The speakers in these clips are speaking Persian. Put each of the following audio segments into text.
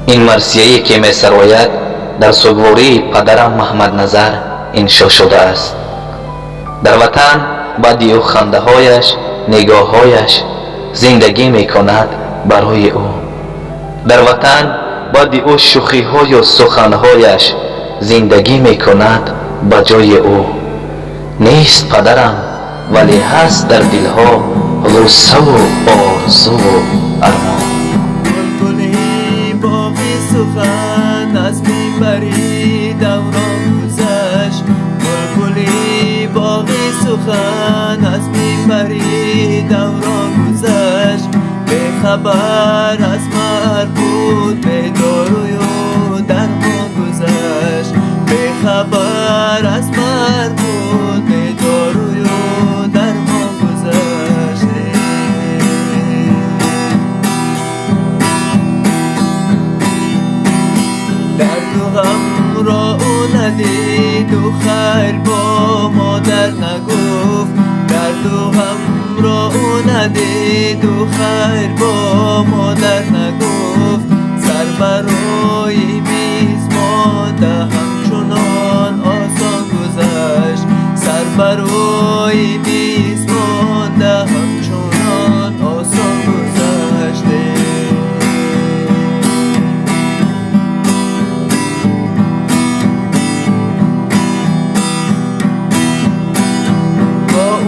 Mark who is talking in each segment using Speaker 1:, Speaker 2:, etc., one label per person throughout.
Speaker 1: این مرثیه‌ای که می سراید در سوگواری پدرم محمد نظر انشا شده است. در وطن بعدی او خنده هایش، نگاه هایش زندگی می کند برای او. در وطن بعدی او شوخی های و سخن هایش زندگی می کند به جای او. نیست پدرم ولی هست در دلها غصه و آرزو و ارمان.
Speaker 2: بلبلی باغی سخن از میبری دوران گذشت. بلبلی باغی سخن از میبری دوران گذشت. به خبر از مرگ بود به داروی و درمان گذشت. به خبر از مرگ بود به داروی و درمان گذشت. درد و غم را او ندید و خیر با مادر نگفت. درد و غم را او ندید و خیر با مادر نگفت. سر برای میز مانده همچنان آسان گذشت. سر برای میز مانده همچنان آسان گذشت.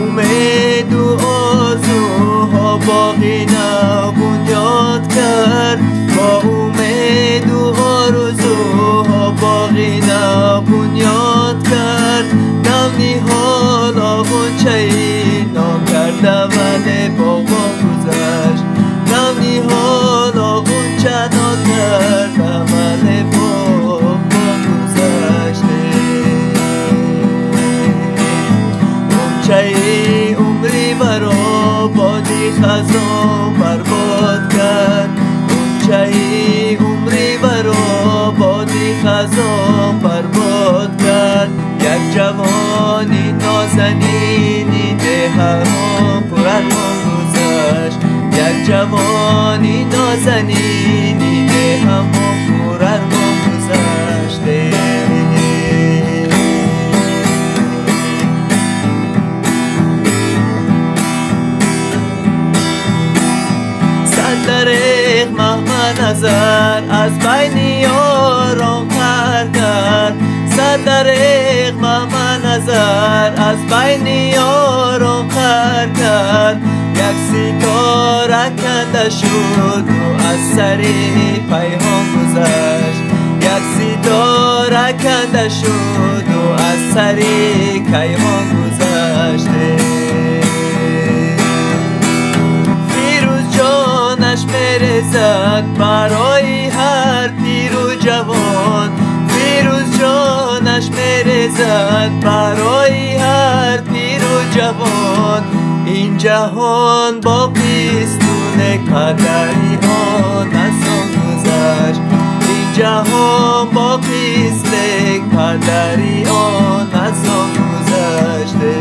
Speaker 2: امید و آرزوها باقی نبنیاد کرد. با امید و آرزوها باقی نبنیاد کرد. نونیهال غنچه‌ای ناکرده ولی باغبان گذشت. نونیهال غنچه ناکرده ولی باغبان گذشت. غنچه‌ای عمری برا بادی خزان برباد کرد. غنچه‌ای عمری برا بادی خزان برباد کرد. یک جوانی نازنینی دهران پر ارمان گذشت. یک جوانی نازنینی دهران پر ارمان گذشت. دریغ محمد نظر از بین یاران خر کرد. صد دریغ محمد نظر از بین یاران خر کرد. یک ستاره کنده شد و از سری پیهان گذشت. یک ستاره کنده شد و از سری کیهان گذشت. میرزد برای هر پیر و جوان. فیروز جانش میرزد برای هر پیر و جوان. این جهان باقیست دونه پدری آن از آن گذشت. این جهان باقیست لیک پدری آن از آن گذشته.